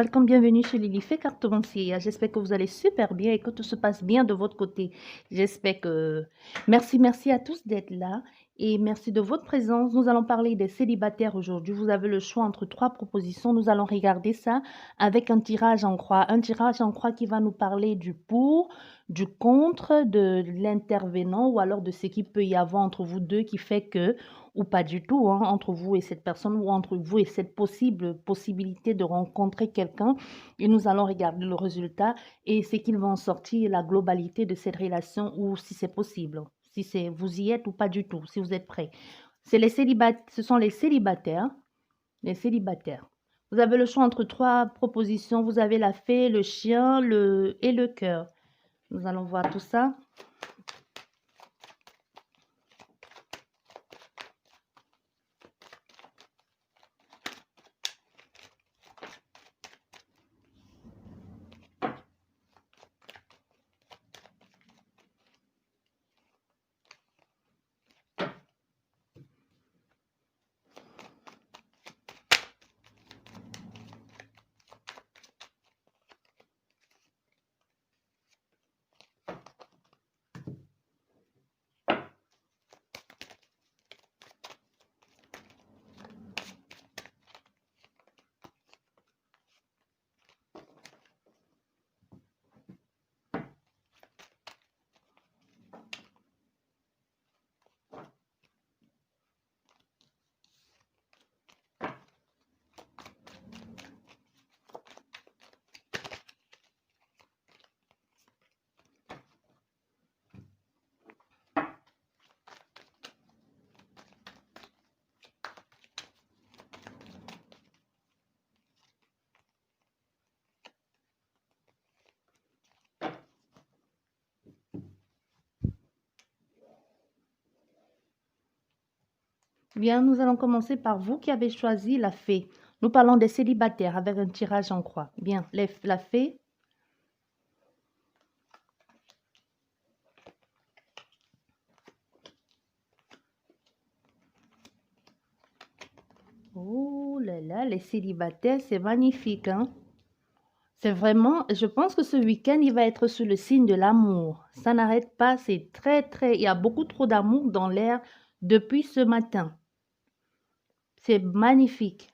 welcome, bienvenue chez Lily Fait Cartomancier. J'espère que vous allez super bien et que tout se passe bien de votre côté. J'espère que... Merci à tous d'être là et merci de votre présence. Nous allons parler des célibataires aujourd'hui. Vous avez le choix entre trois propositions. Nous allons regarder ça avec un tirage en croix. Un tirage en croix qui va nous parler du pour, du contre, de l'intervenant ou alors de ce qu'il peut y avoir entre vous deux qui fait que ou pas du tout, hein, entre vous et cette personne ou entre vous et cette possibilité de rencontrer quelqu'un. Et nous allons regarder le résultat et ce qu'ils vont sortir, la globalité de cette relation ou si c'est possible, si c'est vous y êtes ou pas du tout, si vous êtes prêts. Ce sont les célibataires, les célibataires. Vous avez le choix entre trois propositions. Vous avez la fée, le chien et le cœur. Nous allons voir tout ça. Bien, nous allons commencer par vous qui avez choisi la fée. Nous parlons des célibataires avec un tirage en croix. Bien, la fée. Oh là là, les célibataires, c'est magnifique, hein? C'est vraiment, je pense que ce week-end, il va être sous le signe de l'amour. Ça n'arrête pas, c'est il y a beaucoup trop d'amour dans l'air depuis ce matin. C'est magnifique.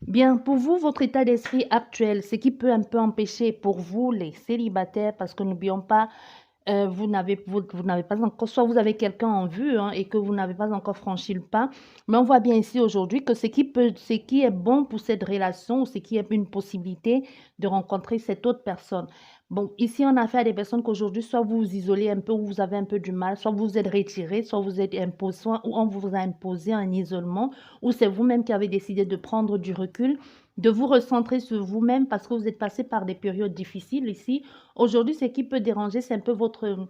Bien, pour vous, votre état d'esprit actuel, ce qui peut un peu empêcher pour vous, les célibataires, parce que n'oublions pas, vous n'avez pas encore, soit vous avez quelqu'un en vue hein, et que vous n'avez pas encore franchi le pas, mais on voit bien ici aujourd'hui que ce qui est bon pour cette relation, ou ce qui est une possibilité de rencontrer cette autre personne. Bon, ici on a affaire à des personnes qu'aujourd'hui, soit vous vous isolez un peu, ou vous avez un peu du mal, soit vous vous êtes retiré, soit vous êtes imposé, soit ou on vous a imposé un isolement, ou c'est vous-même qui avez décidé de prendre du recul, de vous recentrer sur vous-même parce que vous êtes passé par des périodes difficiles ici. Aujourd'hui, ce qui peut déranger, c'est un peu votre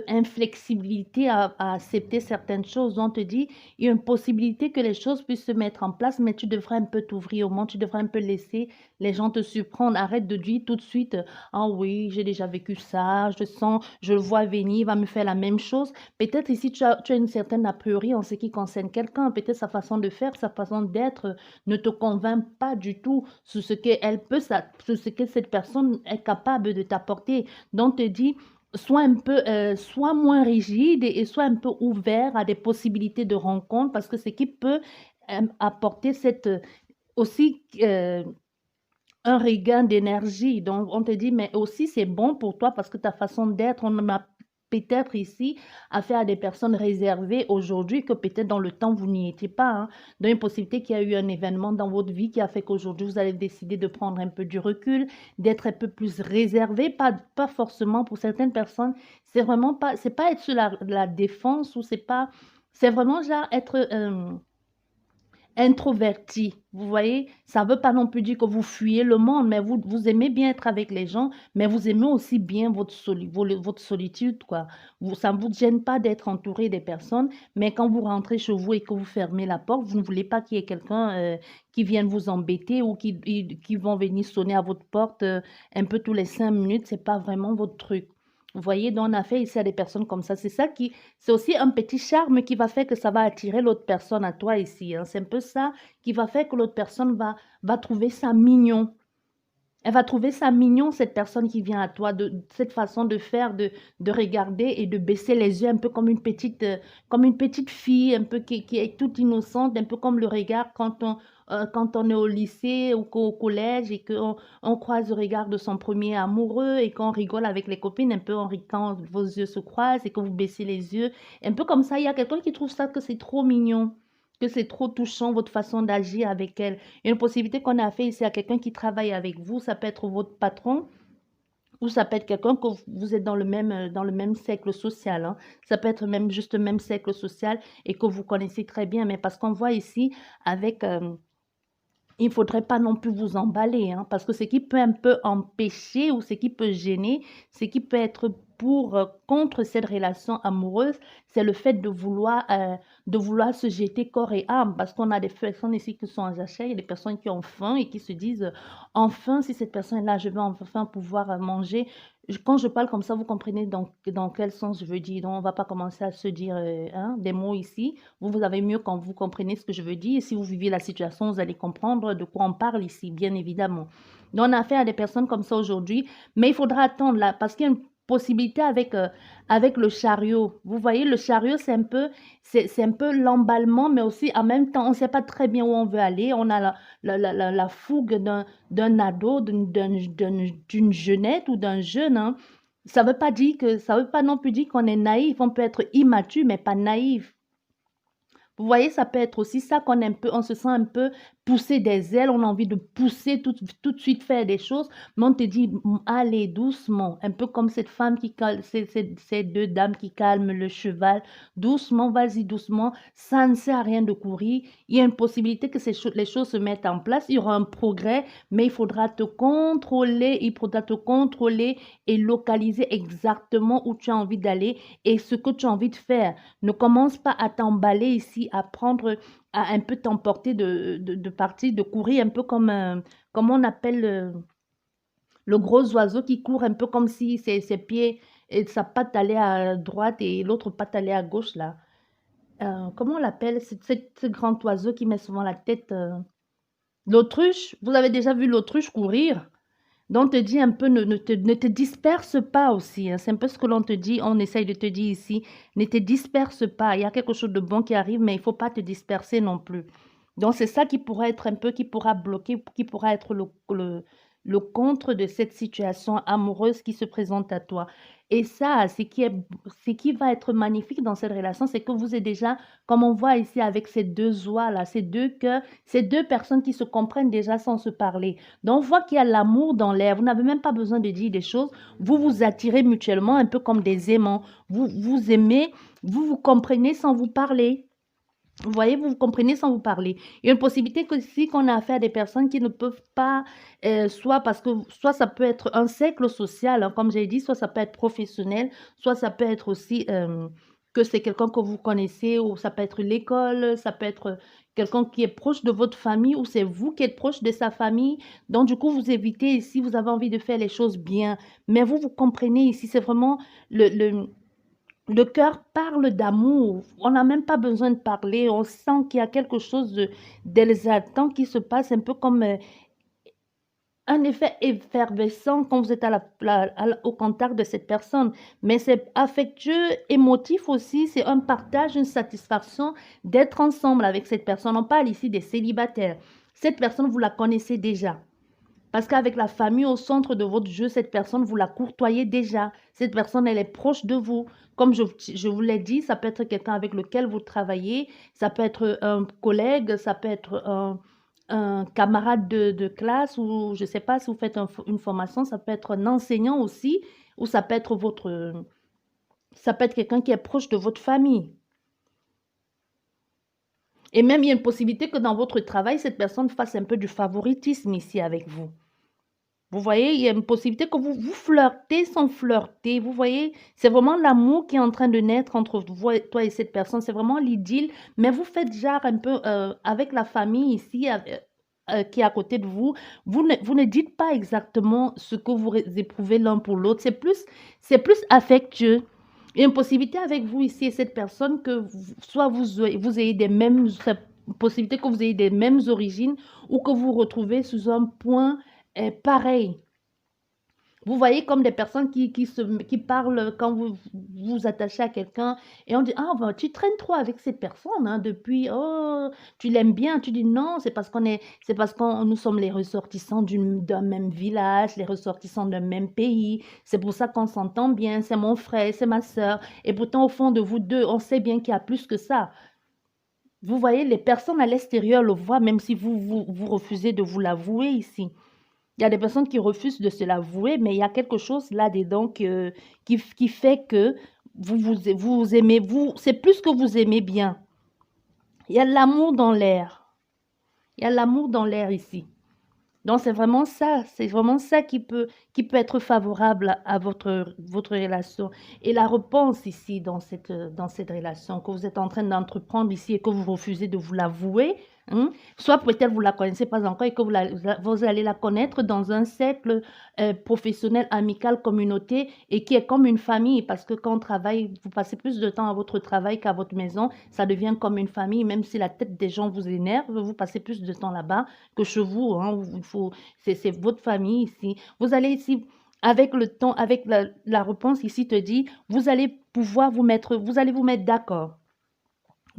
inflexibilité à accepter certaines choses. On te dit, il y a une possibilité que les choses puissent se mettre en place, mais tu devrais un peu t'ouvrir au monde, tu devrais un peu laisser les gens te surprendre. Arrête de dire tout de suite, ah oui, j'ai déjà vécu ça, je sens, je le vois venir, il va me faire la même chose. Peut-être ici, tu as une certaine a priori en ce qui concerne quelqu'un, peut-être sa façon de faire, sa façon d'être ne te convainc pas du tout sur ce qu'elle peut, sur ce que cette personne est capable de t'apporter. Donc, te dis, soit moins rigide et soit un peu ouvert à des possibilités de rencontre parce que ce qui peut apporter aussi un regain d'énergie. Donc, on te dit, mais aussi c'est bon pour toi parce que ta façon d'être, on a peut-être ici affaire à des personnes réservées aujourd'hui que peut-être dans le temps vous n'y étiez pas. Hein. Donc, une possibilité qu'il y a eu un événement dans votre vie qui a fait qu'aujourd'hui vous allez décider de prendre un peu du recul, d'être un peu plus réservé, pas forcément pour certaines personnes. C'est vraiment pas, c'est pas être sur la défense ou c'est vraiment genre être introverti. Vous voyez, ça ne veut pas non plus dire que vous fuyez le monde, mais vous aimez bien être avec les gens, mais vous aimez aussi bien votre solitude, quoi. Ça ne vous gêne pas d'être entouré des personnes, mais quand vous rentrez chez vous et que vous fermez la porte, vous ne voulez pas qu'il y ait quelqu'un qui vienne vous embêter ou qui vont venir sonner à votre porte un peu tous les 5 minutes. C'est pas vraiment votre truc. Vous voyez, donc on a fait ici à des personnes comme ça. C'est aussi un petit charme qui va faire que ça va attirer l'autre personne à toi ici, hein. C'est un peu ça qui va faire que l'autre personne va trouver ça mignon. Elle va trouver ça mignon, cette personne qui vient à toi, de cette façon de faire, de regarder et de baisser les yeux, un peu comme une petite fille, un peu qui est toute innocente, un peu comme le regard quand on est au lycée ou au collège et on croise le regard de son premier amoureux et qu'on rigole avec les copines, un peu quand vos yeux se croisent et que vous baissez les yeux. Un peu comme ça, il y a quelqu'un qui trouve ça que c'est trop mignon, que c'est trop touchant, votre façon d'agir avec elle. Une possibilité qu'on a fait ici à quelqu'un qui travaille avec vous, ça peut être votre patron ou ça peut être quelqu'un que vous êtes dans le même cercle social, hein. Ça peut être même juste le même cercle social et que vous connaissez très bien, mais parce qu'on voit ici avec il ne faudrait pas non plus vous emballer, hein, parce que ce qui peut un peu empêcher ou ce qui peut gêner, ce qui peut être contre cette relation amoureuse, c'est le fait de vouloir se jeter corps et âme, parce qu'on a des personnes ici qui sont en jachère, il y a des personnes qui ont faim et qui se disent, enfin, si cette personne est là, je vais enfin pouvoir manger. Quand je parle comme ça, vous comprenez dans quel sens je veux dire. Donc, on ne va pas commencer à se dire hein, des mots ici. Vous avez mieux quand vous comprenez ce que je veux dire. Et si vous vivez la situation, vous allez comprendre de quoi on parle ici, bien évidemment. Donc, on a affaire à des personnes comme ça aujourd'hui, mais il faudra attendre là, parce qu'il y a une possibilité avec le chariot. Vous voyez, le chariot, c'est un peu l'emballement, mais aussi en même temps, on ne sait pas très bien où on veut aller. On a la fougue d'un ado, d'une jeunette ou d'un jeune, hein. Ça veut pas non plus dire qu'on est naïf. On peut être immature, mais pas naïf. Vous voyez, ça peut être aussi ça on se sent un peu poussé des ailes, on a envie de pousser tout de suite faire des choses, mais on te dit, allez doucement, un peu comme cette femme qui calme, ces deux dames qui calment le cheval, doucement, vas-y doucement, ça ne sert à rien de courir, il y a une possibilité que les choses se mettent en place, il y aura un progrès, mais il faudra te contrôler et localiser exactement où tu as envie d'aller et ce que tu as envie de faire. Ne commence pas à t'emballer ici, à un peu t'emporter de partir, de courir, un peu comme on appelle le gros oiseau qui court, un peu comme si ses pieds et sa patte allait à droite et l'autre patte allait à gauche, là. Comment on l'appelle, ce grand oiseau qui met souvent la tête. L'autruche, vous avez déjà vu l'autruche courir? Donc, on te dit un peu, ne te disperse pas aussi, hein. C'est un peu ce que l'on te dit, on essaye de te dire ici. Ne te disperse pas. Il y a quelque chose de bon qui arrive, mais il ne faut pas te disperser non plus. Donc, c'est ça qui pourra être un peu, qui pourra bloquer, qui pourra être le contre de cette situation amoureuse qui se présente à toi. Et ça, ce qui va être magnifique dans cette relation, c'est que vous êtes déjà, comme on voit ici avec ces deux oies-là, ces deux cœurs, ces deux personnes qui se comprennent déjà sans se parler. Donc, on voit qu'il y a l'amour dans l'air. Vous n'avez même pas besoin de dire des choses. Vous vous attirez mutuellement, un peu comme des aimants. Vous vous aimez, vous vous comprenez sans vous parler. Vous voyez, vous comprenez sans vous parler. Il y a une possibilité que si qu'on a affaire à des personnes qui ne peuvent pas, soit ça peut être un cercle social, hein, comme j'ai dit, soit ça peut être professionnel, soit ça peut être aussi que c'est quelqu'un que vous connaissez, ou ça peut être l'école, ça peut être quelqu'un qui est proche de votre famille, ou c'est vous qui êtes proche de sa famille. Donc, du coup, vous évitez ici, vous avez envie de faire les choses bien. Mais vous comprenez ici, c'est vraiment le cœur parle d'amour. On n'a même pas besoin de parler. On sent qu'il y a quelque chose d'exaltant qui se passe, un peu comme un effet effervescent quand vous êtes au contact de cette personne. Mais c'est affectueux, émotif aussi. C'est un partage, une satisfaction d'être ensemble avec cette personne. On parle ici des célibataires. Cette personne, vous la connaissez déjà. Parce qu'avec la famille au centre de votre jeu, cette personne, vous la courtoyez déjà. Cette personne, elle est proche de vous. Comme je vous l'ai dit, ça peut être quelqu'un avec lequel vous travaillez, ça peut être un collègue, ça peut être un camarade de classe ou je ne sais pas si vous faites une formation, ça peut être un enseignant aussi, ou ça peut être quelqu'un qui est proche de votre famille. Et même, il y a une possibilité que dans votre travail, cette personne fasse un peu du favoritisme ici avec vous. Vous voyez, il y a une possibilité que vous flirtez sans flirter. Vous voyez, c'est vraiment l'amour qui est en train de naître entre toi et cette personne. C'est vraiment l'idylle. Mais vous faites genre un peu avec la famille ici. qui est à côté de vous, vous ne dites pas exactement ce que vous éprouvez l'un pour l'autre. C'est plus affectueux. Il y a une possibilité avec vous ici et cette personne que soit vous ayez des mêmes, c'est une possibilité que vous ayez des mêmes origines ou que vous vous retrouvez sous un point pareil. Vous voyez comme des personnes qui parlent quand vous vous attachez à quelqu'un et on dit, ah, ben, tu traînes trop avec cette personne hein, depuis, oh, tu l'aimes bien. Tu dis non, c'est parce qu'on nous sommes les ressortissants d'un même village, les ressortissants d'un même pays. C'est pour ça qu'on s'entend bien. C'est mon frère, c'est ma sœur. Et pourtant, au fond de vous deux, on sait bien qu'il y a plus que ça. Vous voyez, les personnes à l'extérieur le voient, même si vous refusez de vous l'avouer ici. Il y a des personnes qui refusent de se l'avouer, mais il y a quelque chose là-dedans qui fait que vous aimez, c'est plus que vous aimez bien. Il y a l'amour dans l'air. Il y a l'amour dans l'air ici. Donc, c'est vraiment ça qui peut être favorable à votre relation. Et la réponse ici, dans cette relation que vous êtes en train d'entreprendre ici et que vous refusez de vous l'avouer, hein, soit peut-être vous ne la connaissez pas encore et que vous allez la connaître dans un cercle professionnel, amical, communauté et qui est comme une famille parce que quand on travaille, vous passez plus de temps à votre travail qu'à votre maison, ça devient comme une famille, même si la tête des gens vous énerve, vous passez plus de temps là-bas que chez vous. Hein, c'est votre famille ici. Vous allez ici, avec le temps, avec la réponse ici te dit, vous allez pouvoir vous allez vous mettre d'accord.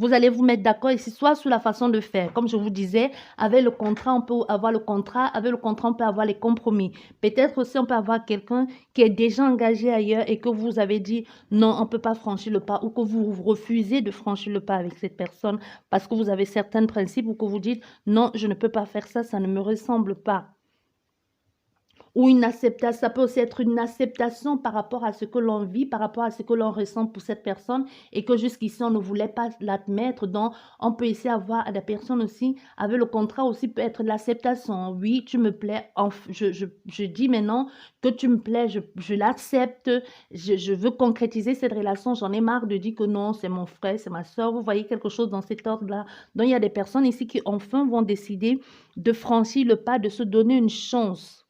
Vous allez vous mettre d'accord ici, soit sur la façon de faire. Comme je vous disais, avec le contrat, on peut avoir le contrat. Avec le contrat, on peut avoir les compromis. Peut-être aussi, on peut avoir quelqu'un qui est déjà engagé ailleurs et que vous avez dit non, on ne peut pas franchir le pas ou que vous refusez de franchir le pas avec cette personne parce que vous avez certains principes ou que vous dites non, je ne peux pas faire ça, ça ne me ressemble pas. Ou une acceptation, ça peut aussi être une acceptation par rapport à ce que l'on vit, par rapport à ce que l'on ressent pour cette personne et que jusqu'ici on ne voulait pas l'admettre. Donc, on peut essayer d'avoir des personnes aussi, avec le contrat aussi peut être l'acceptation. Oui, tu me plais, je dis maintenant que tu me plais, je l'accepte, je veux concrétiser cette relation. J'en ai marre de dire que non, c'est mon frère, c'est ma soeur. Vous voyez quelque chose dans cet ordre-là. Donc, il y a des personnes ici qui enfin vont décider de franchir le pas, de se donner une chance.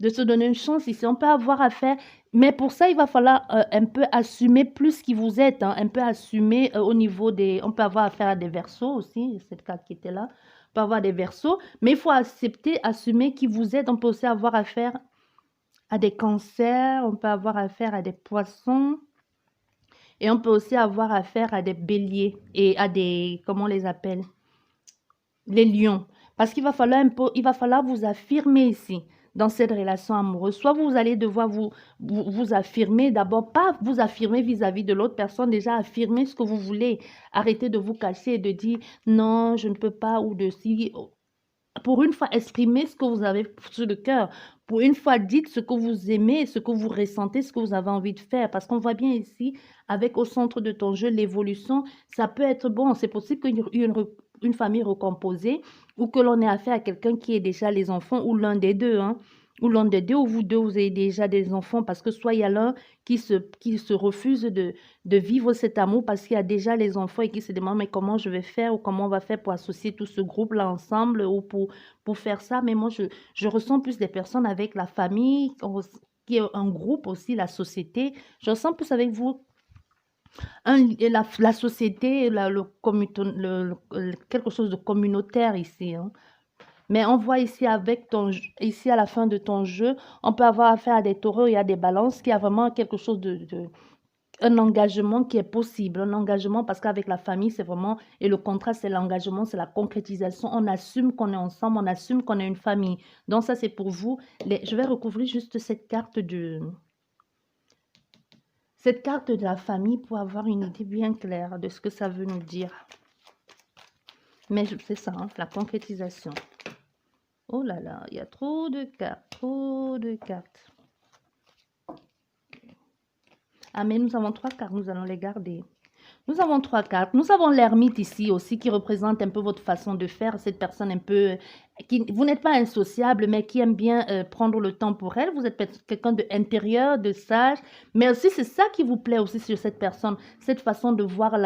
De se donner une chance ici. On peut avoir à faire, mais pour ça, il va falloir un peu assumer plus qui vous êtes, hein, un peu assumer au niveau des... On peut avoir affaire à des versos aussi, c'est le cas qui était là. On peut avoir des versos, mais il faut accepter, assumer qui vous êtes. On peut aussi avoir affaire à des cancers, on peut avoir affaire à des poissons, et on peut aussi avoir affaire à des béliers et à des... Comment on les appelle? Les lions. Parce qu'il va falloir il va falloir vous affirmer ici dans cette relation amoureuse. Soit vous allez devoir vous affirmer, d'abord, pas vous affirmer vis-à-vis de l'autre personne, déjà affirmer ce que vous voulez. Arrêtez de vous cacher et de dire non, je ne peux pas ou de si. Pour une fois, exprimez ce que vous avez sur le cœur. Pour une fois, dites ce que vous aimez, ce que vous ressentez, ce que vous avez envie de faire. Parce qu'on voit bien ici, avec au centre de ton jeu, l'évolution, ça peut être bon. C'est possible qu'il y ait une famille recomposée ou que l'on ait affaire à quelqu'un qui ait déjà les enfants ou l'un des deux. Hein, ou l'un des deux, ou vous deux, vous avez déjà des enfants, parce que soit il y a l'un qui se refuse de vivre cet amour parce qu'il y a déjà les enfants et qui se demandent mais comment je vais faire ou comment on va faire pour associer tout ce groupe-là ensemble ou pour faire ça. Mais moi, je ressens plus des personnes avec la famille, qui est un groupe aussi, la société. Je ressens plus avec vous la société, quelque chose de communautaire ici. Hein. Mais on voit ici ici à la fin de ton jeu, on peut avoir affaire à des taureaux et à des balances, qui a vraiment quelque chose un engagement qui est possible, un engagement parce qu'avec la famille, c'est vraiment, et le contrat, c'est l'engagement, c'est la concrétisation. On assume qu'on est ensemble, on assume qu'on est une famille. Donc ça, c'est pour vous. Je vais recouvrir juste cette carte de la famille pour avoir une idée bien claire de ce que ça veut nous dire. Mais c'est ça, hein, la concrétisation. Oh là là, il y a trop de cartes, trop de cartes. Ah, mais nous avons 3 cartes, nous allons les garder. Nous avons 3 cartes. Nous avons l'ermite ici aussi qui représente un peu votre façon de faire. Cette personne un peu Vous n'êtes pas insociable, mais qui aime bien prendre le temps pour elle. Vous êtes quelqu'un d'intérieur, de sage, mais aussi c'est ça qui vous plaît aussi sur cette personne, cette façon de voir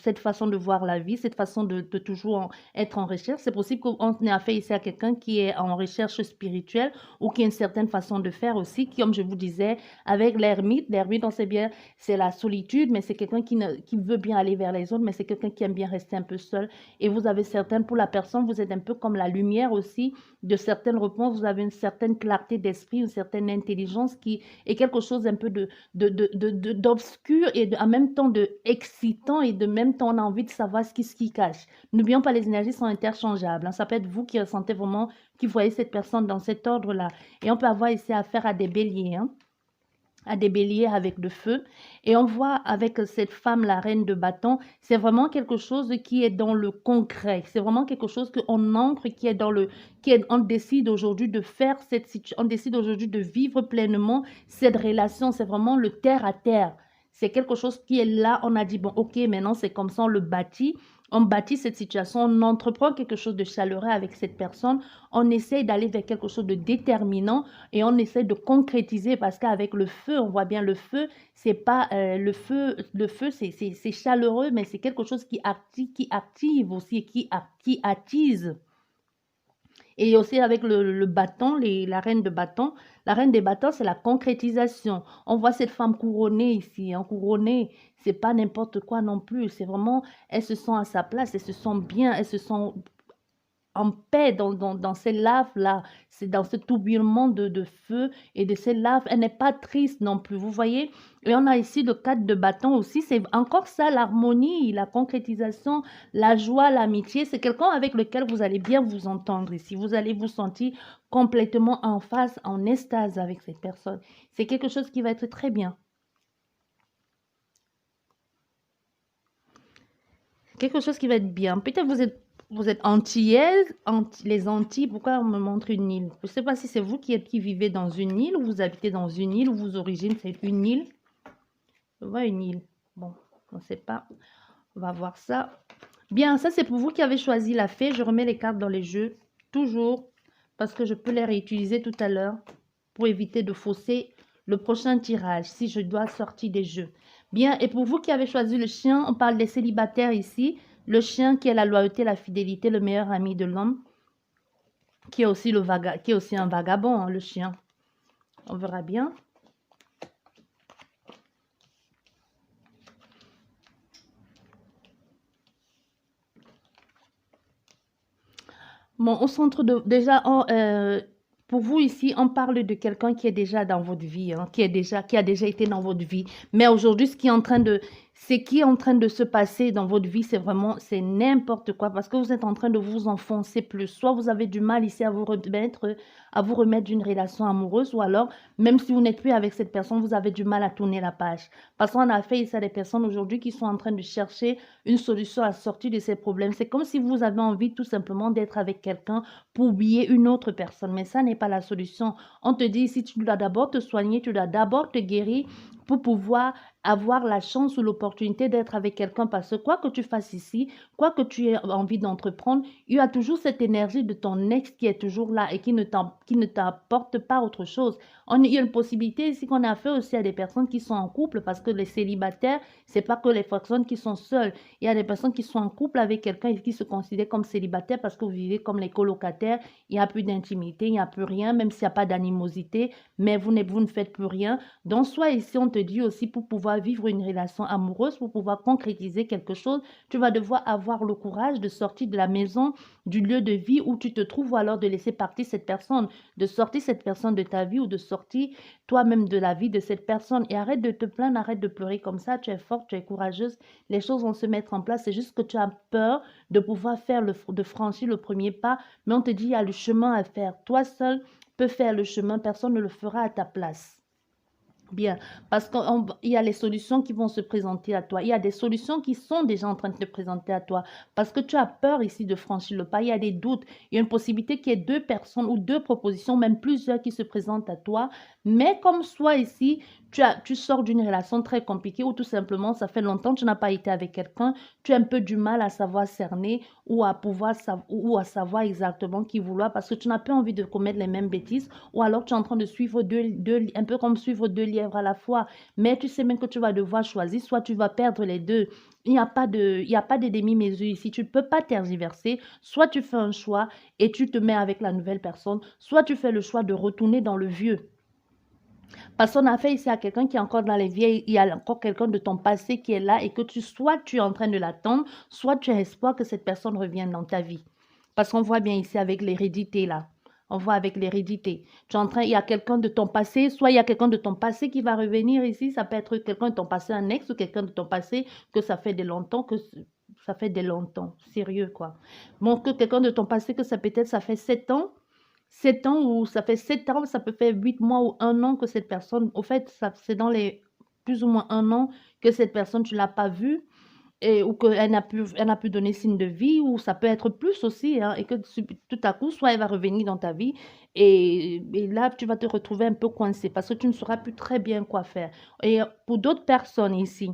cette façon de voir la vie, cette façon de toujours être en recherche. C'est possible qu'on ait affaire ici à quelqu'un qui est en recherche spirituelle ou qui a une certaine façon de faire aussi, qui, comme je vous disais, avec l'ermite, on sait bien, c'est la solitude, mais c'est quelqu'un qui veut bien aller vers les autres, mais c'est quelqu'un qui aime bien rester un peu seul. Et vous avez certaines, pour la personne, vous êtes un peu comme la lumière aussi de certaines réponses. Vous avez une certaine clarté d'esprit, une certaine intelligence qui est quelque chose un peu d'obscur et en même temps de excitant et de même temps on a envie de savoir ce qui cache. N'oublions pas, les énergies sont interchangeables. Hein. Ça peut être vous qui ressentez vraiment, qui voyez cette personne dans cet ordre-là. Et on peut avoir ici affaire à des béliers. Hein, à des béliers avec le feu. Et on voit avec cette femme, la reine de bâton, c'est vraiment quelque chose qui est dans le concret. C'est vraiment quelque chose qu'on ancre, qui est dans le... on décide aujourd'hui de faire cette situation, on décide aujourd'hui de vivre pleinement cette relation. C'est vraiment le terre à terre. C'est quelque chose qui est là. On a dit, bon, ok, maintenant c'est comme ça, on le bâtit. On bâtit cette situation, on entreprend quelque chose de chaleureux avec cette personne, on essaye d'aller vers quelque chose de déterminant et on essaie de concrétiser parce qu'avec le feu, on voit bien le feu, c'est pas le feu c'est chaleureux, mais c'est quelque chose qui active aussi, qui attise. Et aussi avec le bâton, la reine des bâtons, c'est la concrétisation. On voit cette femme couronnée ici, hein, couronnée, c'est pas n'importe quoi non plus, c'est vraiment, elle se sent à sa place, elle se sent bien, elle se sent en paix dans ces laves-là, c'est dans ce tourbillonnement de feu et de ces laves. Elle n'est pas triste non plus, vous voyez. Et on a ici le 4 de bâton aussi, c'est encore ça, l'harmonie, la concrétisation, la joie, l'amitié. C'est quelqu'un avec lequel vous allez bien vous entendre ici. Vous allez vous sentir complètement en phase, en extase avec cette personne. C'est quelque chose qui va être très bien. Quelque chose qui va être bien. Peut-être vous êtes antillaise, les Antilles, pourquoi on me montre une île? Je ne sais pas si c'est vous qui vivez dans une île, ou vous habitez dans une île, ou vos origines, c'est une île. Je vois une île. Bon, on ne sait pas. On va voir ça. Bien, ça c'est pour vous qui avez choisi la fée. Je remets les cartes dans les jeux, toujours, parce que je peux les réutiliser tout à l'heure pour éviter de fausser le prochain tirage, si je dois sortir des jeux. Bien, et pour vous qui avez choisi le chien, on parle des célibataires ici. Le chien qui est la loyauté, la fidélité, le meilleur ami de l'homme, qui est aussi, qui est aussi un vagabond, hein, le chien. On verra bien. Bon, au centre de... Déjà, pour vous ici, on parle de quelqu'un qui est déjà dans votre vie, hein, qui a déjà été dans votre vie. Mais aujourd'hui, ce qui est en train de se passer dans votre vie, c'est vraiment, c'est n'importe quoi parce que vous êtes en train de vous enfoncer plus. Soit vous avez du mal ici à vous remettre d'une relation amoureuse, ou alors, même si vous n'êtes plus avec cette personne, vous avez du mal à tourner la page. Parce qu'on a fait ici à des personnes aujourd'hui qui sont en train de chercher une solution à sortir de ces problèmes. C'est comme si vous avez envie tout simplement d'être avec quelqu'un pour oublier une autre personne. Mais ça n'est pas la solution. On te dit, si tu dois d'abord te soigner, tu dois d'abord te guérir pour pouvoir avoir la chance ou l'opportunité d'être avec quelqu'un. Parce que quoi que tu fasses ici, quoi que tu aies envie d'entreprendre, il y a toujours cette énergie de ton ex qui est toujours là et qui ne t'apporte pas autre chose. Il y a une possibilité ici qu'on a fait aussi à des personnes qui sont en couple parce que les célibataires, c'est pas que les personnes qui sont seules. Il y a des personnes qui sont en couple avec quelqu'un et qui se considèrent comme célibataires parce que vous vivez comme les colocataires. Il n'y a plus d'intimité, il n'y a plus rien, même s'il n'y a pas d'animosité, mais vous ne faites plus rien. Donc, soit ici, on te dit aussi pour pouvoir vivre une relation amoureuse, pour pouvoir concrétiser quelque chose, tu vas devoir avoir le courage de sortir de la maison, du lieu de vie où tu te trouves, ou alors de laisser partir cette personne, de sortir cette personne de ta vie ou de sortir toi-même de la vie de cette personne. Et arrête de te plaindre, arrête de pleurer comme ça. Tu es forte, tu es courageuse. Les choses vont se mettre en place. C'est juste que tu as peur de pouvoir de franchir le premier pas. Mais on te dit, il y a le chemin à faire. Toi seul peux faire le chemin. Personne ne le fera à ta place. Bien, parce qu'il y a les solutions qui vont se présenter à toi. Il y a des solutions qui sont déjà en train de te présenter à toi. Parce que tu as peur ici de franchir le pas. Il y a des doutes. Il y a une possibilité qu'il y ait deux personnes ou deux propositions, même plusieurs qui se présentent à toi. Mais comme soit ici, tu sors d'une relation très compliquée ou tout simplement, ça fait longtemps que tu n'as pas été avec quelqu'un. Tu as un peu du mal à savoir cerner ou à pouvoir ou à savoir exactement qui vouloir parce que tu n'as pas envie de commettre les mêmes bêtises ou alors tu es en train de suivre un peu comme suivre deux lièvres à la fois, mais tu sais même que tu vas devoir choisir, soit tu vas perdre les deux. Il n'y a pas de demi-mesure ici, tu ne peux pas tergiverser, soit tu fais un choix et tu te mets avec la nouvelle personne, soit tu fais le choix de retourner dans le vieux. Parce qu'on a fait ici à quelqu'un qui est encore dans les vieilles, il y a encore quelqu'un de ton passé qui est là et que soit tu es en train de l'attendre, soit tu as espoir que cette personne revienne dans ta vie. Parce qu'on voit bien ici avec l'hérédité là. On voit avec l'hérédité. Tu es en train, il y a quelqu'un de ton passé, soit il y a quelqu'un de ton passé qui va revenir ici. Ça peut être quelqu'un de ton passé, un ex ou quelqu'un de ton passé que ça fait des longtemps, sérieux quoi. Bon, que quelqu'un de ton passé que ça peut-être ça fait 7 ans. 7 ans ou ça fait 7 ans, ça peut faire 8 mois ou un an que cette personne, au fait, c'est dans les plus ou moins un an que cette personne, tu ne l'as pas vue ou elle n'a pu donner signe de vie, ou ça peut être plus aussi, hein, et que tout à coup, soit elle va revenir dans ta vie et là, tu vas te retrouver un peu coincé parce que tu ne sauras plus très bien quoi faire. Et pour d'autres personnes ici,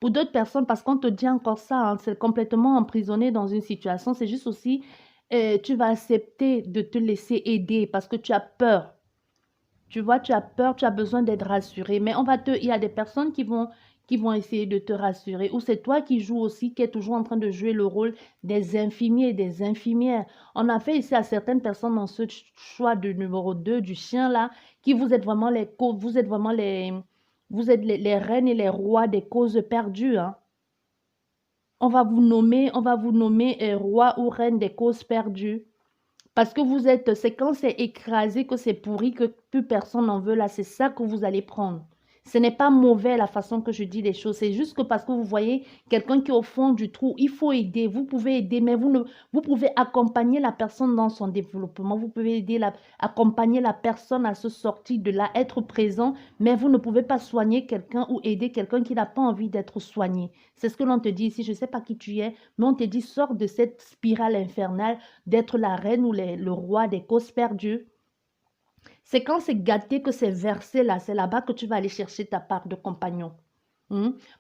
parce qu'on te dit encore ça, hein, c'est complètement emprisonné dans une situation, c'est juste aussi, tu vas accepter de te laisser aider parce que tu as peur. Tu vois, tu as peur, tu as besoin d'être rassuré. Mais il y a des personnes qui vont essayer de te rassurer. Ou c'est toi qui joues aussi, qui est toujours en train de jouer le rôle des infirmiers et des infirmières. On a fait ici à certaines personnes dans ce choix de numéro 2 du chien là, qui vous êtes vraiment vous êtes vraiment les reines et les rois des causes perdues, hein. On va vous nommer roi ou reine des causes perdues. Parce que c'est quand c'est écrasé que c'est pourri que plus personne n'en veut là, c'est ça que vous allez prendre. Ce n'est pas mauvais la façon que je dis les choses, c'est juste que parce que vous voyez quelqu'un qui est au fond du trou, il faut aider, vous pouvez aider, mais vous pouvez accompagner la personne dans son développement, vous pouvez accompagner la personne à se sortir de là, être présent, mais vous ne pouvez pas soigner quelqu'un ou aider quelqu'un qui n'a pas envie d'être soigné. C'est ce que l'on te dit ici, je ne sais pas qui tu es, mais on te dit sors de cette spirale infernale d'être la reine ou le roi des causes perdues. C'est quand c'est gâté que c'est versé là, c'est là-bas que tu vas aller chercher ta part de compagnon.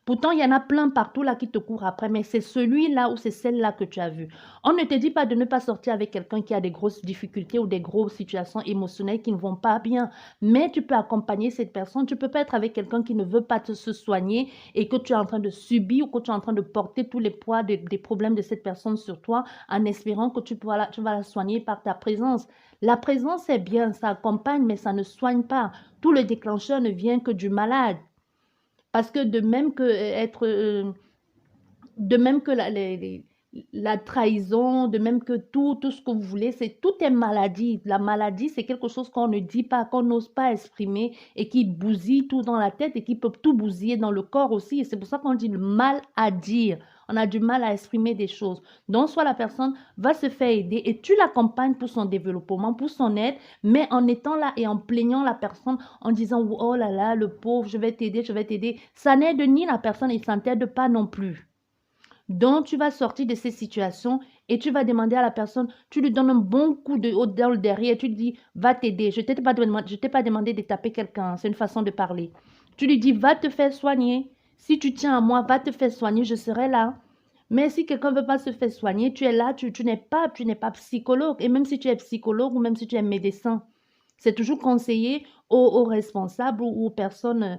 Pourtant, il y en a plein partout là qui te courent après, mais c'est celui-là ou c'est celle-là que tu as vu. On ne te dit pas de ne pas sortir avec quelqu'un qui a des grosses difficultés ou des grosses situations émotionnelles qui ne vont pas bien, mais tu peux accompagner cette personne. Tu peux pas être avec quelqu'un qui ne veut pas se soigner et que tu es en train de subir ou que tu es en train de porter tous les poids des problèmes de cette personne sur toi en espérant que tu vas la soigner par ta présence. La présence est bien, ça accompagne, mais ça ne soigne pas. Tout le déclencheur ne vient que du malade. Parce que de même que la trahison, de même que tout ce que vous voulez, tout est maladie. La maladie, c'est quelque chose qu'on ne dit pas, qu'on n'ose pas exprimer et qui bousille tout dans la tête et qui peut tout bousiller dans le corps aussi. Et c'est pour ça qu'on dit le mal à dire. On a du mal à exprimer des choses. Donc, soit la personne va se faire aider et tu l'accompagnes pour son développement, pour son aide, mais en étant là et en plaignant la personne, en disant, oh là là, le pauvre, je vais t'aider, je vais t'aider. Ça n'aide ni la personne et ça ne t'aide pas non plus. Donc, tu vas sortir de ces situations et tu vas demander à la personne, tu lui donnes un bon coup de haut dans le derrière, tu lui dis, va t'aider. Je ne t'ai pas demandé de taper quelqu'un, c'est une façon de parler. Tu lui dis, va te faire soigner. Si tu tiens à moi, va te faire soigner, je serai là. Mais si quelqu'un ne veut pas se faire soigner, tu es là, tu n'es pas psychologue. Et même si tu es psychologue ou même si tu es médecin, c'est toujours conseillé aux responsables ou aux personnes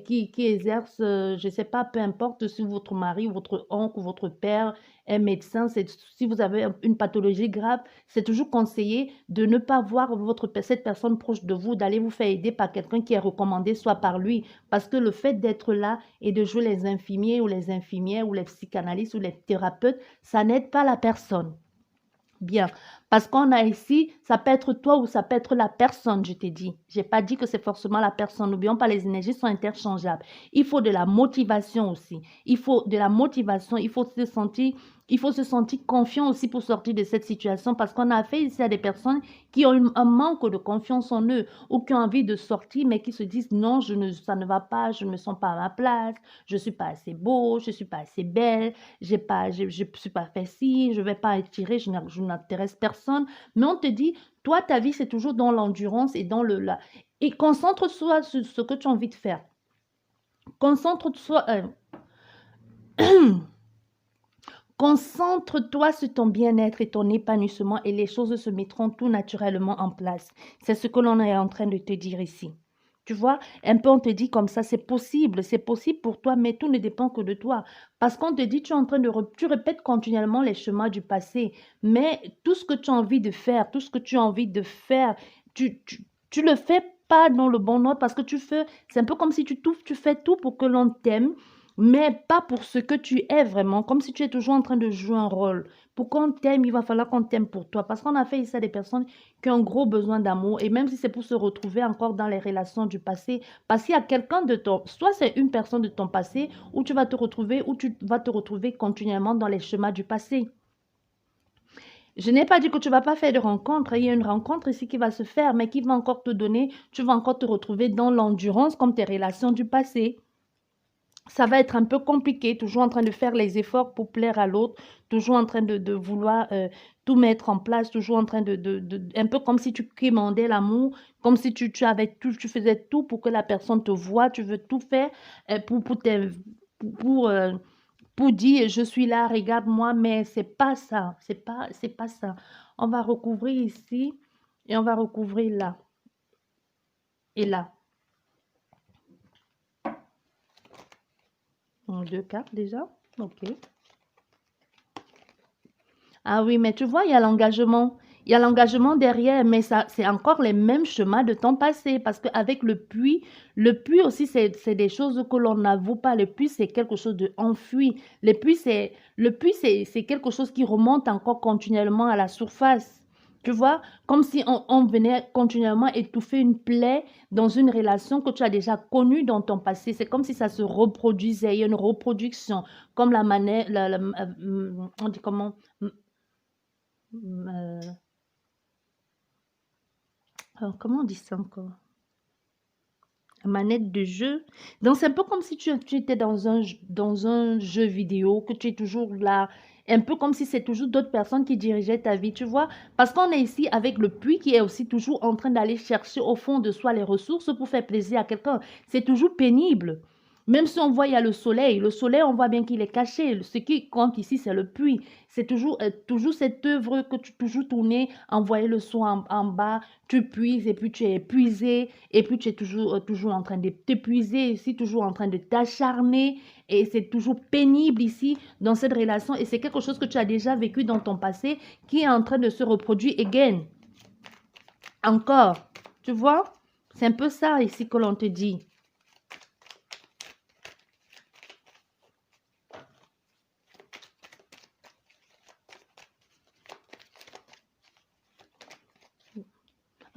qui exercent, je ne sais pas, peu importe si votre mari ou votre oncle ou votre père est médecin, si vous avez une pathologie grave, c'est toujours conseillé de ne pas voir cette personne proche de vous, d'aller vous faire aider par quelqu'un qui est recommandé, soit par lui. Parce que le fait d'être là et de jouer les infirmiers ou les infirmières ou les psychanalystes ou les thérapeutes, ça n'aide pas la personne. Bien, Parce qu'on a ici, ça peut être toi ou ça peut être la personne, je t'ai dit. Je n'ai pas dit que c'est forcément la personne. N'oublions pas, les énergies sont interchangeables. Il faut de la motivation aussi. Il faut de la motivation. Il faut se sentir confiant aussi pour sortir de cette situation parce qu'on a fait ici à des personnes qui ont un manque de confiance en eux ou qui ont envie de sortir mais qui se disent non, ça ne va pas, je ne me sens pas à ma place, je ne suis pas assez beau, je ne suis pas assez belle, je suis pas fait ci, je ne vais pas attirer, je n'intéresse personne. Mais on te dit, toi, ta vie, c'est toujours dans l'endurance et dans et concentre-toi sur ce que tu as envie de faire. Concentre-toi. Concentre-toi sur ton bien-être et ton épanouissement et les choses se mettront tout naturellement en place. C'est ce que l'on est en train de te dire ici. Tu vois, un peu on te dit comme ça, c'est possible pour toi, mais tout ne dépend que de toi. Parce qu'on te dit, tu es en train tu répètes continuellement les chemins du passé, mais tout ce que tu as envie de faire, tout ce que tu as envie de faire, tu le fais pas dans le bon ordre parce que c'est un peu comme si tu fais tout pour que l'on t'aime, mais pas pour ce que tu es vraiment, comme si tu es toujours en train de jouer un rôle. Pour qu'on t'aime, il va falloir qu'on t'aime pour toi. Parce qu'on a fait ici à des personnes qui ont un gros besoin d'amour. Et même si c'est pour se retrouver encore dans les relations du passé, parce qu'il y a quelqu'un de ton... Soit c'est une personne de ton passé où tu vas te retrouver, où tu vas te retrouver continuellement dans les chemins du passé. Je n'ai pas dit que tu ne vas pas faire de rencontre. Il y a une rencontre ici qui va se faire, mais qui va encore te donner, tu vas encore te retrouver dans l'endurance comme tes relations du passé. Ça va être un peu compliqué, toujours en train de faire les efforts pour plaire à l'autre, toujours en train de vouloir tout mettre en place, toujours en train un peu comme si tu quémandais l'amour, comme si tu faisais tout pour que la personne te voie, tu veux tout faire pour, euh, pour dire je suis là, regarde-moi, mais c'est pas ça, c'est pas ça. On va recouvrir ici et on va recouvrir là et là. Deux cartes déjà, ok. Ah oui, mais tu vois, il y a l'engagement. Il y a l'engagement derrière, mais ça, c'est encore les mêmes chemins de ton passé. Parce qu'avec le puits aussi, c'est des choses que l'on n'avoue pas. Le puits, c'est quelque chose de enfoui. Le puits, c'est quelque chose qui remonte encore continuellement à la surface. Tu vois, comme si on venait continuellement étouffer une plaie dans une relation que tu as déjà connue dans ton passé. C'est comme si ça se reproduisait. Il y a une reproduction. Comme la manière, on dit comment? Mmh, comment on dit ça encore? Manette de jeu. Donc, c'est un peu comme si tu étais dans un jeu vidéo, que tu es toujours là, un peu comme si c'est toujours d'autres personnes qui dirigeaient ta vie, tu vois? Parce qu'on est ici avec le puits qui est aussi toujours en train d'aller chercher au fond de soi les ressources pour faire plaisir à quelqu'un. C'est toujours pénible. Même si on voit, il y a le soleil, on voit bien qu'il est caché. Ce qui compte ici, c'est le puits. C'est toujours cette œuvre que tu toujours tourner, envoyer le son en bas, tu puises et puis tu es épuisé et puis tu es toujours en train de t'épuiser ici, toujours en train de t'acharner et c'est toujours pénible ici dans cette relation et c'est quelque chose que tu as déjà vécu dans ton passé qui est en train de se reproduire again. Encore, tu vois? C'est un peu ça ici que l'on te dit.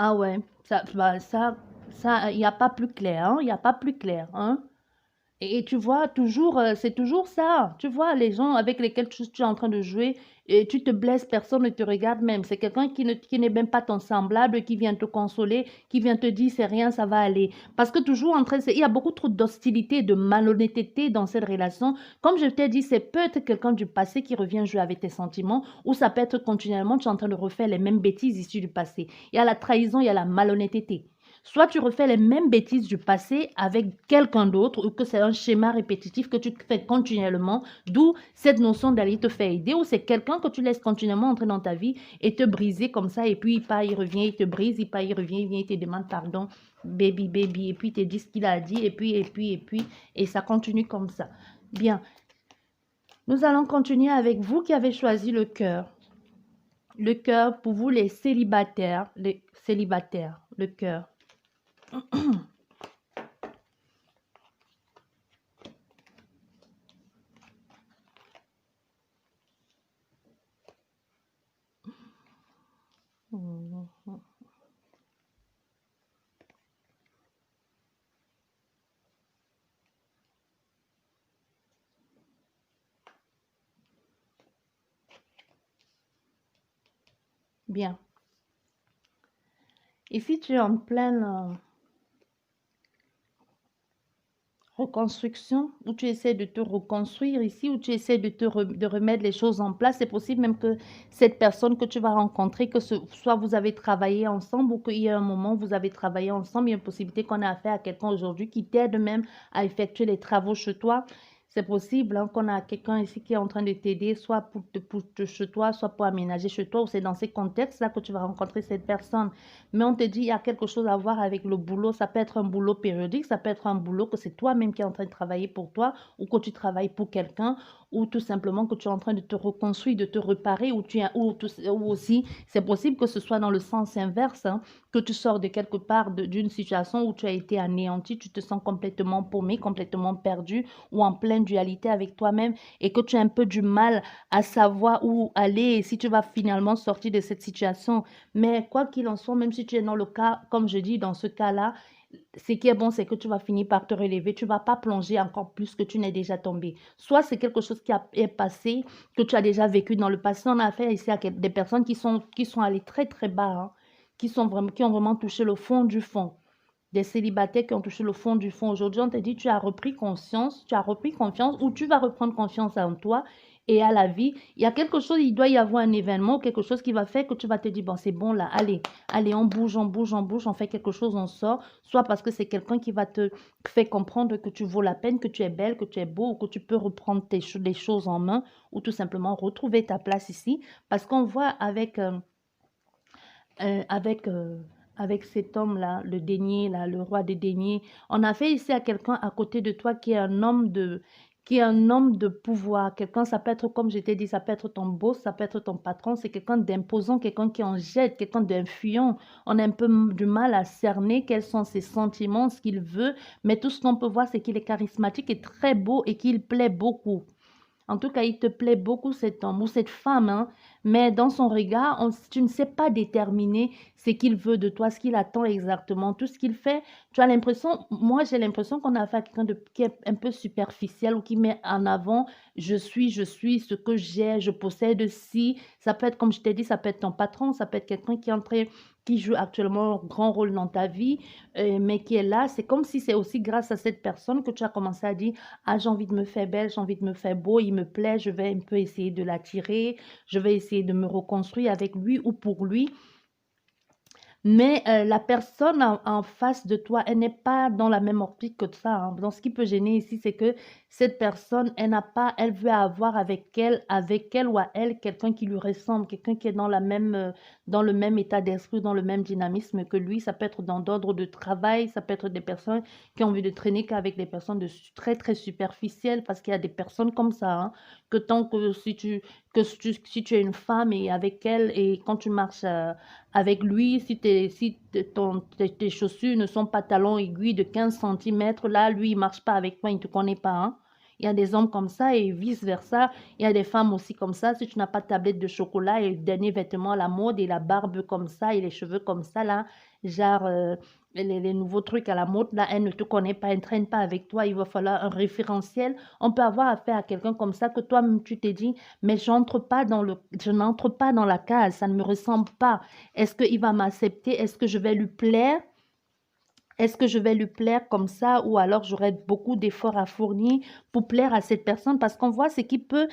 Ah ouais, il n'y a pas plus clair, hein? Il n'y a pas plus clair, hein? Et tu vois, toujours, c'est toujours ça. Tu vois, les gens avec lesquels tu es en train de jouer, et tu te blesses, personne ne te regarde même. C'est quelqu'un qui n'est même pas ton semblable, qui vient te consoler, qui vient te dire c'est rien, ça va aller. Parce que toujours en train, il y a beaucoup trop d'hostilité, de malhonnêteté dans cette relation. Comme je t'ai dit, c'est peut-être quelqu'un du passé qui revient jouer avec tes sentiments, ou ça peut être continuellement, tu es en train de refaire les mêmes bêtises issues du passé. Il y a la trahison, il y a la malhonnêteté. Soit tu refais les mêmes bêtises du passé avec quelqu'un d'autre ou que c'est un schéma répétitif que tu fais continuellement, d'où cette notion d'aller te faire aider ou c'est quelqu'un que tu laisses continuellement entrer dans ta vie et te briser comme ça et puis il part, il revient, il te brise, il part, il revient, il vient, il te demande pardon, baby, baby, et puis il te dit ce qu'il a dit et ça continue comme ça. Bien, nous allons continuer avec vous qui avez choisi le cœur. Le cœur pour vous les célibataires, le cœur. Mhm. Bien. Ici, tu es en pleine reconstruction, où tu essaies de te reconstruire ici, où tu essaies de remettre les choses en place. C'est possible même que cette personne que tu vas rencontrer, que soit vous avez travaillé ensemble ou qu'il y a un moment où vous avez travaillé ensemble, il y a une possibilité qu'on ait affaire à quelqu'un aujourd'hui qui t'aide même à effectuer les travaux chez toi. C'est possible hein, qu'on a quelqu'un ici qui est en train de t'aider, soit pour chez toi, soit pour aménager chez toi, ou c'est dans ces contextes-là que tu vas rencontrer cette personne. Mais on te dit, il y a quelque chose à voir avec le boulot. Ça peut être un boulot périodique, ça peut être un boulot que c'est toi-même qui es en train de travailler pour toi, ou que tu travailles pour quelqu'un, ou tout simplement que tu es en train de te reconstruire, de te réparer, ou aussi, c'est possible que ce soit dans le sens inverse, hein, que tu sors de quelque part d'une situation où tu as été anéanti, tu te sens complètement paumé, complètement perdu, ou en pleine dualité avec toi-même, et que tu as un peu du mal à savoir où aller et si tu vas finalement sortir de cette situation. Mais quoi qu'il en soit, même si tu es dans le cas, comme je dis, dans ce cas-là, ce qui est bon, c'est que tu vas finir par te relever. Tu ne vas pas plonger encore plus que tu n'es déjà tombé. Soit c'est quelque chose est passé, que tu as déjà vécu dans le passé. On a affaire ici à des personnes qui sont allées très, très bas, hein, qui ont vraiment touché le fond du fond. Des célibataires qui ont touché le fond du fond. Aujourd'hui, on te dit, tu as repris conscience, tu as repris confiance ou tu vas reprendre confiance en toi et à la vie. Il y a quelque chose, il doit y avoir un événement, quelque chose qui va faire que tu vas te dire, bon, c'est bon là, allez, allez, on bouge, on bouge, on bouge, on fait quelque chose, on sort. Soit parce que c'est quelqu'un qui va te faire comprendre que tu vaux la peine, que tu es belle, que tu es beau, ou que tu peux reprendre les choses en main, ou tout simplement retrouver ta place ici. Parce qu'on voit euh, avec, euh, avec cet homme-là, le denier, là, le roi des deniers. On a fait ici à quelqu'un à côté de toi qui est un homme de pouvoir. Quelqu'un, ça peut être, comme je t'ai dit, ça peut être ton boss, ça peut être ton patron. C'est quelqu'un d'imposant, quelqu'un qui en jette, quelqu'un d'influent. On a un peu du mal à cerner quels sont ses sentiments, ce qu'il veut. Mais tout ce qu'on peut voir, c'est qu'il est charismatique et très beau et qu'il plaît beaucoup. En tout cas, il te plaît beaucoup cet homme ou cette femme, hein, mais dans son regard, tu ne sais pas déterminer ce qu'il veut de toi, ce qu'il attend exactement, tout ce qu'il fait. Tu as l'impression, moi j'ai l'impression qu'on a affaire à quelqu'un qui est un peu superficiel ou qui met en avant je suis ce que j'ai, je possède si. Ça peut être, comme je t'ai dit, ça peut être ton patron, ça peut être quelqu'un qui est en train, qui joue actuellement un grand rôle dans ta vie, mais qui est là. C'est comme si c'est aussi grâce à cette personne que tu as commencé à dire ah, j'ai envie de me faire belle, j'ai envie de me faire beau, il me plaît, je vais un peu essayer de l'attirer, je vais essayer de me reconstruire avec lui ou pour lui. Mais la personne en face de toi, elle n'est pas dans la même optique que ça, hein. Donc, ce qui peut gêner ici, c'est que cette personne, elle n'a pas, elle veut avoir avec elle ou à elle, quelqu'un qui lui ressemble, quelqu'un qui est dans le même état d'esprit, dans le même dynamisme que lui. Ça peut être dans d'ordre de travail, ça peut être des personnes qui ont envie de traîner qu'avec des personnes très, très superficielles, parce qu'il y a des personnes comme ça, hein, que tant que si tu es une femme et avec elle, et quand tu marches avec lui, tes chaussures ne sont pas talons aiguilles de 15 centimètres, là, lui, il ne marche pas avec toi, il ne te connaît pas, hein. Il y a des hommes comme ça et vice-versa. Il y a des femmes aussi comme ça. Si tu n'as pas de tablette de chocolat et le dernier vêtement à la mode et la barbe comme ça et les cheveux comme ça, là, genre les nouveaux trucs à la mode, là, elle ne te connaît pas, elle ne traîne pas avec toi. Il va falloir un référentiel. On peut avoir affaire à quelqu'un comme ça que toi-même, tu t'es dit, mais je n'entre pas dans la case, ça ne me ressemble pas. Est-ce qu'il va m'accepter? Est-ce que je vais lui plaire? Est-ce que je vais lui plaire comme ça ou alors j'aurai beaucoup d'efforts à fournir pour plaire à cette personne? Parce qu'on voit ce qui peut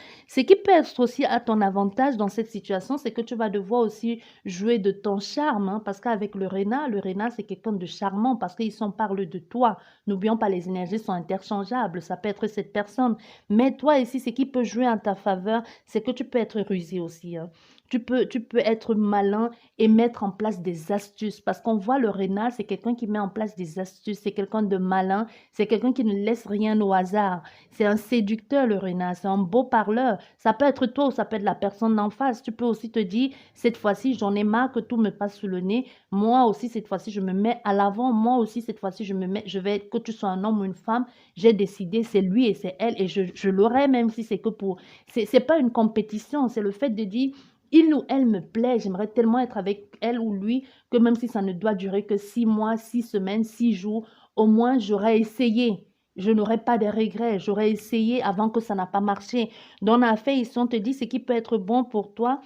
être aussi à ton avantage dans cette situation, c'est que tu vas devoir aussi jouer de ton charme, hein, parce qu'avec le Réna, c'est quelqu'un de charmant parce qu'il s'en parle de toi. N'oublions pas, les énergies sont interchangeables. Ça peut être cette personne. Mais toi ici, ce qui peut jouer en ta faveur, c'est que tu peux être rusé aussi, hein. Tu peux être malin et mettre en place des astuces. Parce qu'on voit le rénal, c'est quelqu'un qui met en place des astuces, c'est quelqu'un de malin, c'est quelqu'un qui ne laisse rien au hasard. C'est un séducteur, le rénal, c'est un beau parleur. Ça peut être toi ou ça peut être la personne d'en face. Tu peux aussi te dire, cette fois-ci, j'en ai marre que tout me passe sous le nez. Moi aussi, cette fois-ci, je me mets à l'avant. Moi aussi, cette fois-ci, je vais, que tu sois un homme ou une femme, j'ai décidé, c'est lui et c'est elle et je l'aurai même si c'est que pour... C'est pas une compétition, c'est le fait de dire il ou elle me plaît, j'aimerais tellement être avec elle ou lui que même si ça ne doit durer que 6 mois, 6 semaines, 6 jours, au moins j'aurais essayé. Je n'aurais pas de regrets. J'aurais essayé avant que ça n'a pas marché. Donc, on a fait ici, on te dit ce qui peut être bon pour toi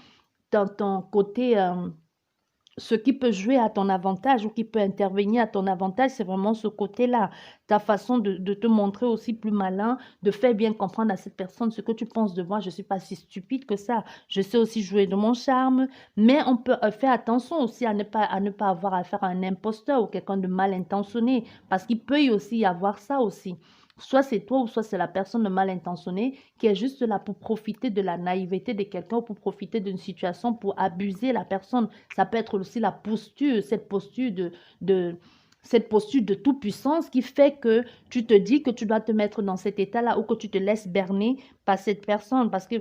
dans ton côté, ce qui peut jouer à ton avantage ou qui peut intervenir à ton avantage, c'est vraiment ce côté-là. Ta façon de te montrer aussi plus malin, de faire bien comprendre à cette personne ce que tu penses de moi. Je ne suis pas si stupide que ça. Je sais aussi jouer de mon charme, mais on peut faire attention aussi à ne pas avoir affaire à un imposteur ou quelqu'un de mal intentionné, parce qu'il peut y aussi y avoir ça aussi. Soit c'est toi ou soit c'est la personne mal intentionnée qui est juste là pour profiter de la naïveté de quelqu'un ou pour profiter d'une situation pour abuser la personne. Ça peut être aussi la posture, de cette posture de toute puissance qui fait que tu te dis que tu dois te mettre dans cet état-là ou que tu te laisses berner par cette personne. Parce que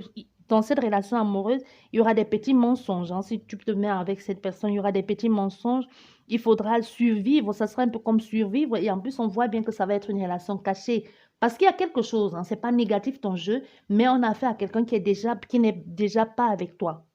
dans cette relation amoureuse, il y aura des petits mensonges. Hein. Si tu te mets avec cette personne, il y aura des petits mensonges. Il faudra survivre. Ça sera un peu comme survivre. Et en plus, on voit bien que ça va être une relation cachée. Parce qu'il y a quelque chose. Hein. Ce n'est pas négatif ton jeu, mais on a affaire à quelqu'un qui n'est déjà pas avec toi.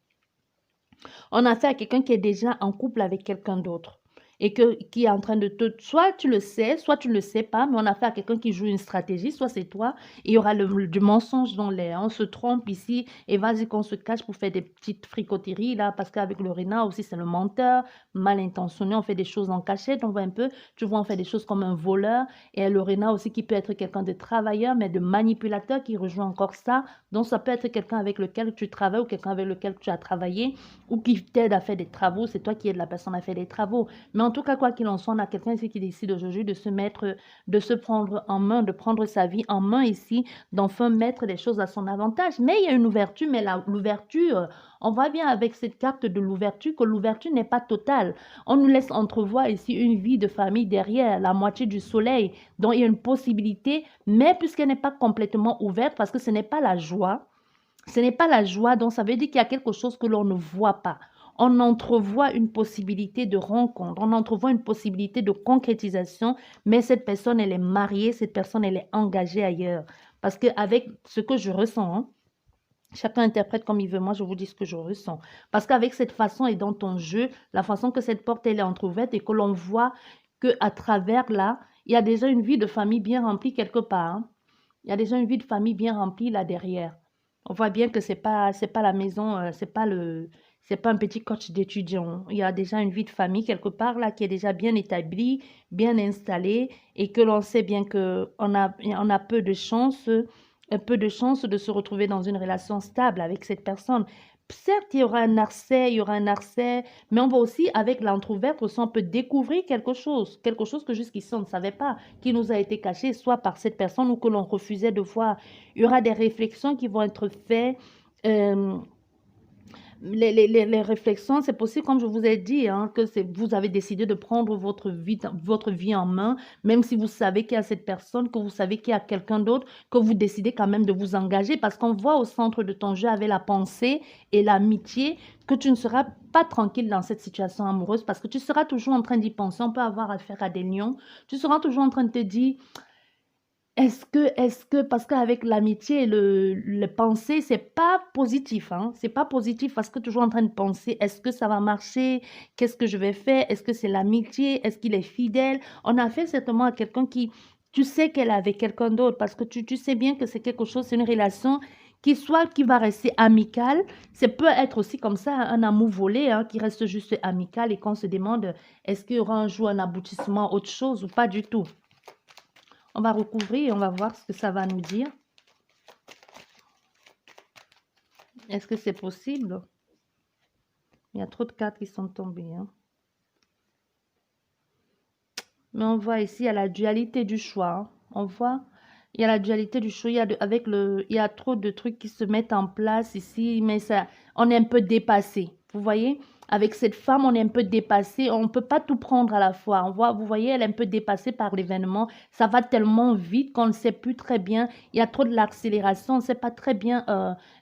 On a affaire à quelqu'un qui est déjà en couple avec quelqu'un d'autre et qui est en train de te... Soit tu le sais, soit tu ne le sais pas, mais on a affaire à quelqu'un qui joue une stratégie, soit c'est toi, et il y aura du mensonge dans l'air. On se trompe ici et vas-y qu'on se cache pour faire des petites fricoteries là, parce qu'avec Lorena aussi c'est le menteur, mal intentionné, on fait des choses en cachette, on voit un peu, tu vois, on fait des choses comme un voleur, et Lorena aussi qui peut être quelqu'un de travailleur, mais de manipulateur qui rejoint encore ça. Donc ça peut être quelqu'un avec lequel tu travailles ou quelqu'un avec lequel tu as travaillé ou qui t'aide à faire des travaux, c'est toi qui aides la personne à faire des travaux. Mais en tout cas, quoi qu'il en soit, on a quelqu'un ici qui décide aujourd'hui de se mettre, de se prendre en main, de prendre sa vie en main ici, d'enfin mettre des choses à son avantage. Mais il y a une ouverture, mais l'ouverture, on voit bien avec cette carte de l'ouverture que l'ouverture n'est pas totale. On nous laisse entrevoir ici une vie de famille derrière, la moitié du soleil. Donc il y a une possibilité, mais puisqu'elle n'est pas complètement ouverte, parce que ce n'est pas la joie, ce n'est pas la joie, donc ça veut dire qu'il y a quelque chose que l'on ne voit pas. On entrevoit une possibilité de rencontre, on entrevoit une possibilité de concrétisation, mais cette personne, elle est mariée, cette personne, elle est engagée ailleurs. Parce qu'avec ce que je ressens, hein, chacun interprète comme il veut, moi je vous dis ce que je ressens. Parce qu'avec cette façon et dans ton jeu, la façon que cette porte, elle est entrouverte et que l'on voit qu'à travers là, il y a déjà une vie de famille bien remplie quelque part. Hein. Il y a déjà une vie de famille bien remplie là derrière. On voit bien que c'est pas la maison, c'est pas un petit coach d'étudiant. Il y a déjà une vie de famille quelque part là qui est déjà bien établie, bien installée et que l'on sait bien que on a peu de chance de se retrouver dans une relation stable avec cette personne. Certes, il y aura un accès, mais on va aussi, avec l'entrouverte, aussi, on peut découvrir quelque chose que jusqu'ici on ne savait pas, qui nous a été caché, soit par cette personne ou que l'on refusait de voir. Il y aura des réflexions qui vont être faites. euh, les réflexions, c'est possible, comme je vous ai dit, hein, que vous avez décidé de prendre votre vie en main, même si vous savez qu'il y a cette personne, que vous savez qu'il y a quelqu'un d'autre, que vous décidez quand même de vous engager, parce qu'on voit au centre de ton jeu avec la pensée et l'amitié que tu ne seras pas tranquille dans cette situation amoureuse, parce que tu seras toujours en train d'y penser. On peut avoir affaire à des lions. Tu seras toujours en train de te dire, parce qu'avec l'amitié et le penser, c'est pas positif, hein? C'est pas positif parce que toujours en train de penser, est-ce que ça va marcher? Qu'est-ce que je vais faire? Est-ce que c'est l'amitié? Est-ce qu'il est fidèle? On a fait certainement à quelqu'un qui, tu sais qu'elle est avec quelqu'un d'autre parce que tu sais bien que c'est quelque chose, c'est une relation qui va rester amicale. Ça peut être aussi comme ça, un amour volé, hein, qui reste juste amical et qu'on se demande, est-ce qu'il y aura un jour un aboutissement, autre chose ou pas du tout? On va recouvrir et on va voir ce que ça va nous dire. Est-ce que c'est possible? Il y a trop de cartes qui sont tombées. Hein. Mais on voit ici, il y a la dualité du choix. Hein. On voit, il y a la dualité du choix. Il y a trop de trucs qui se mettent en place ici, mais ça, on est un peu dépassé. Vous voyez? Avec cette femme, on est un peu dépassé. On ne peut pas tout prendre à la fois. Vous voyez, elle est un peu dépassée par l'événement. Ça va tellement vite qu'on ne sait plus très bien. Il y a trop de l'accélération. On ne sait pas très bien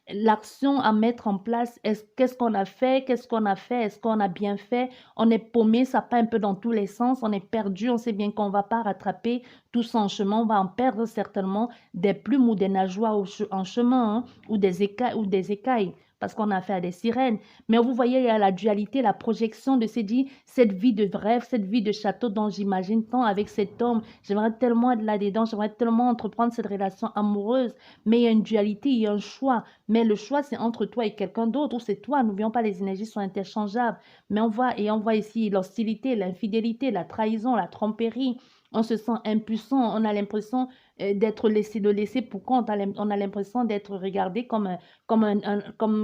l'action à mettre en place. Qu'est-ce qu'on a fait? Qu'est-ce qu'on a fait? Est-ce qu'on a bien fait? On est paumé, ça part un peu dans tous les sens. On est perdu. On sait bien qu'on ne va pas rattraper tout son chemin. On va en perdre certainement des plumes ou des nageoires en chemin hein, ou des écailles. parce qu'on a affaire à des sirènes. Mais vous voyez, il y a la dualité, la projection de se dire, cette vie de rêve, cette vie de château dont j'imagine tant avec cet homme, j'aimerais tellement être là-dedans, j'aimerais tellement entreprendre cette relation amoureuse, mais il y a une dualité, il y a un choix. Mais le choix, c'est entre toi et quelqu'un d'autre, ou c'est toi. N'oublions pas, les énergies sont interchangeables. Mais on voit ici l'hostilité, l'infidélité, la trahison, la tromperie. On se sent impuissant, on a l'impression d'être laissé, de laisser pour compte, on a l'impression d'être regardé comme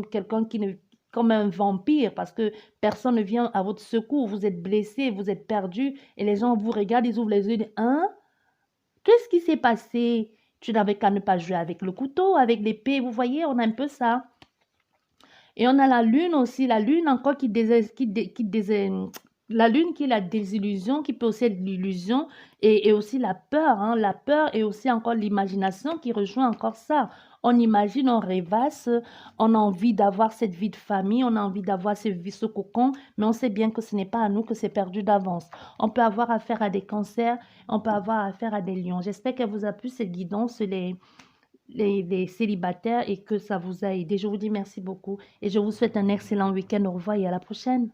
quelqu'un qui ne, comme un vampire, parce que personne ne vient à votre secours, vous êtes blessé, vous êtes perdu, et les gens vous regardent, ils ouvrent les yeux, et disent, hein? Qu'est-ce qui s'est passé? Tu n'avais qu'à ne pas jouer avec le couteau, avec l'épée, vous voyez, on a un peu ça. Et on a la lune aussi, la lune encore la lune qui est la désillusion, qui peut aussi être l'illusion, et aussi la peur, hein. La peur et aussi encore l'imagination qui rejoint encore ça. On imagine, on rêvasse, on a envie d'avoir cette vie de famille, on a envie d'avoir ce cocon, mais on sait bien que ce n'est pas à nous, que c'est perdu d'avance. On peut avoir affaire à des cancers, on peut avoir affaire à des lions. J'espère qu'elle vous a plu cette guidance sur les célibataires et que ça vous a aidé. Je vous dis merci beaucoup et je vous souhaite un excellent week-end. Au revoir et à la prochaine.